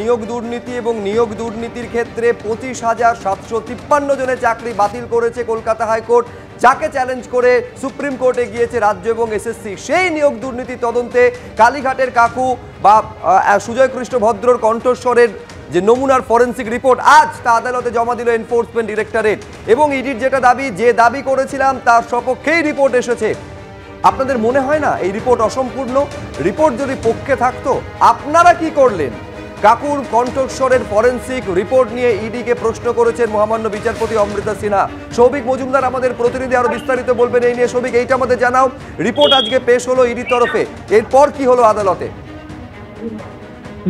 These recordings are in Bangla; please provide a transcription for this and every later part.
নিয়োগ দুর্নীতি এবং নিয়োগ দুর্নীতির ক্ষেত্রে 25,753 জনের চাকরি বাতিল করেছে কলকাতা হাইকোর্ট, যাকে চ্যালেঞ্জ করে সুপ্রিম কোর্টে গিয়েছে রাজ্য এবং এসএসসি। সেই নিয়োগ দুর্নীতি তদন্তে কালীঘাটের কাকু বা সুজয় কৃষ্ণ ভদ্রর কণ্ঠস্বরের যে নমুনার ফরেন্সিক রিপোর্ট আজ তা আদালতে জমা দিল এনফোর্সমেন্ট ডিরেক্টরেট। এবং ইডির যেটা দাবি করেছিলাম তার সপক্ষেই রিপোর্ট এসেছে। আপনাদের মনে হয় না এই রিপোর্ট অসম্পূর্ণ? রিপোর্ট যদি পক্ষে থাকতো আপনারা কি করলেন? কাকুর কণ্ঠস্বরের ফরেন্সিক রিপোর্ট নিয়ে ইডিকে প্রশ্ন করেছেন মহামান্য বিচারপতি অমৃতা সিনহা। সৌভিক মজুমদার আমাদের প্রতিনিধি আরো বিস্তারিত বলবেন এই নিয়ে। সৌভিক, এইটা আমাদের জানাও, রিপোর্ট আজকে পেশ হলো ইডির তরফে, এরপর কি হলো আদালতে?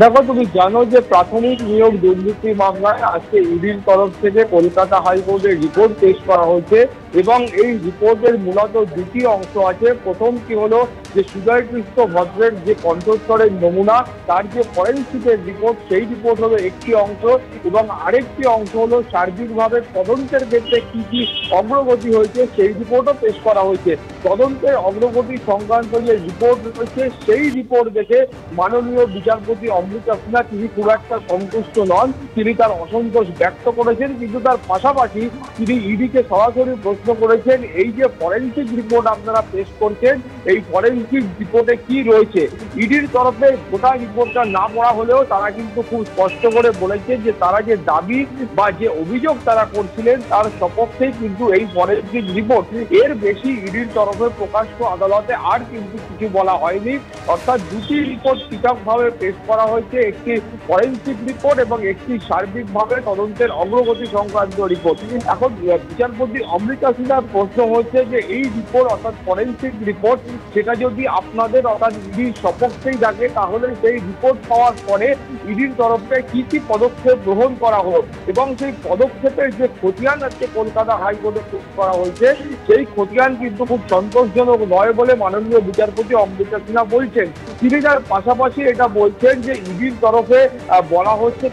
দেখো, তুমি জানো যে প্রাথমিক নিয়োগ দুর্নীতি মামলায় আজকে ইডির তরফ থেকে কলকাতা হাইকোর্টের রিপোর্ট পেশ করা হয়েছে এবং এই রিপোর্টের মূলত দুটি অংশ আছে। প্রথম কি হলো যে সুজয় কৃষ্ণ ভদ্রের যে কণ্ঠস্বরের নমুনা, তার যে ফরেন্সিকের রিপোর্ট, সেই রিপোর্ট হলো একটি অংশ এবং আরেকটি অংশ হলো সার্বিকভাবে তদন্তের ক্ষেত্রে কি কি অগ্রগতি হয়েছে সেই রিপোর্টও পেশ করা হয়েছে। তদন্তের অগ্রগতি সংক্রান্ত যে রিপোর্ট রয়েছে সেই রিপোর্ট দেখে মাননীয় বিচারপতি অমৃতা সিনহা তিনি খুব একটা সন্তুষ্ট নন। তিনি তার অসন্তোষ ব্যক্ত করেছেন, কিন্তু তার পাশাপাশি তিনি ইডিকে সরাসরি প্রশ্ন করেছেন এই যে ফরেন্সিক রিপোর্ট আপনারা পেশ করছেন, এই ফরেন্সিক রিপোর্টে কি রয়েছে। ইডির তরফে গোটা রিপোর্টটা না পড়া হলেও তারা কিন্তু খুব স্পষ্ট করে বলেছে যে তারা যে দাবি বা যে অভিযোগ তারা করছিলেন তার সপক্ষেই কিন্তু এই ফরেন্সিক রিপোর্ট। এর বেশি ইডির তরফে প্রকাশ্য আদালতে আর কিন্তু কিছু বলা হয়নি। অর্থাৎ দুটি রিপোর্ট পৃথকভাবে পেশ করা হয়েছে, একটি ফরেন্সিক রিপোর্ট এবং একটি সার্বিকভাবে তদন্তের অগ্রগতি সংক্রান্ত রিপোর্ট। এখন বিচারপতি অমৃতা সিনহার প্রশ্ন হচ্ছে যে এই রিপোর্ট অর্থাৎ ফরেন্সিক রিপোর্ট সেটা যদি আপনাদের অর্থাৎ ইডির সপক্ষেই থাকে তাহলে সেই রিপোর্ট পাওয়ার পরে ইডির তরফে কি কি পদক্ষেপ গ্রহণ করা হলো এবং সেই পদক্ষেপের যে খতিয়ান আজকে কলকাতা হাইকোর্টে পেশ করা হয়েছে সেই খতিয়ান কিন্তু খুব সন্তোষজনক নয় বলে মাননীয় বিচারপতি অমৃতা সিনহা বলছেন। তিনি তার পাশাপাশি এটা বলছেন যে ইডির তরফে বলা হচ্ছে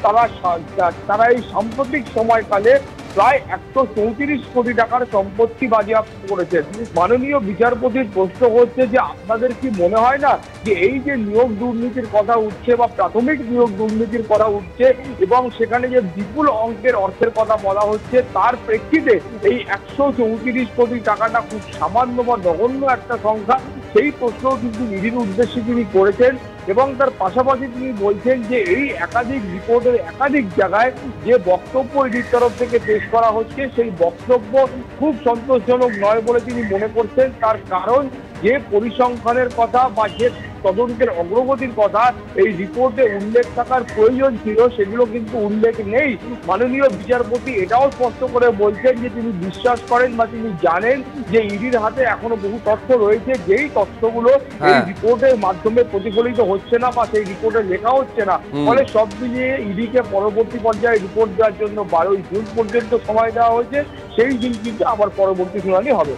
তারা এই সাম্প্রতিক সময়কালে প্রায় 134 কোটি টাকার সম্পত্তি বাজেয়াপ্ত করেছেন। মাননীয় বিচারপতির প্রশ্ন হচ্ছে যে আপনাদের কি মনে হয় না যে এই যে নিয়োগ দুর্নীতির কথা উঠছে বা প্রাথমিক নিয়োগ দুর্নীতির কথা উঠছে এবং সেখানে যে বিপুল অঙ্কের অর্থের কথা বলা হচ্ছে তার প্রেক্ষিতে এই 134 কোটি টাকাটা খুব সামান্য বা নগণ্য একটা সংখ্যা, সেই প্রশ্নও কিন্তু ইডির উদ্দেশ্যে তিনি করেছেন। এবং তার পাশাপাশি তিনি বলছেন যে এই একাধিক রিপোর্টের একাধিক জায়গায় যে বক্তব্য ইডির তরফ থেকে পেশ করা হচ্ছে সেই বক্তব্য খুব সন্তোষজনক নয় বলে তিনি মনে করছেন। তার কারণ যে পরিসংখ্যানের কথা বা যে তদন্তের অগ্রগতির কথা এই রিপোর্টে উল্লেখ থাকার প্রয়োজন ছিল সেগুলো কিন্তু উল্লেখ নেই। মাননীয় বিচারপতি এটাও স্পষ্ট করে বলছেন যে তিনি বিশ্বাস করেন বা তিনি জানেন যে ইডির হাতে এখনো বহু তথ্য রয়েছে, যেই তথ্যগুলো এই রিপোর্টের মাধ্যমে প্রতিফলিত হচ্ছে না বা সেই রিপোর্টে লেখা হচ্ছে না। ফলে সব মিলিয়ে ইডিকে পরবর্তী পর্যায়ে রিপোর্ট দেওয়ার জন্য 12 জুন পর্যন্ত সময় দেওয়া হয়েছে। সেই দিন কিন্তু আবার পরবর্তী শুনানি হবে।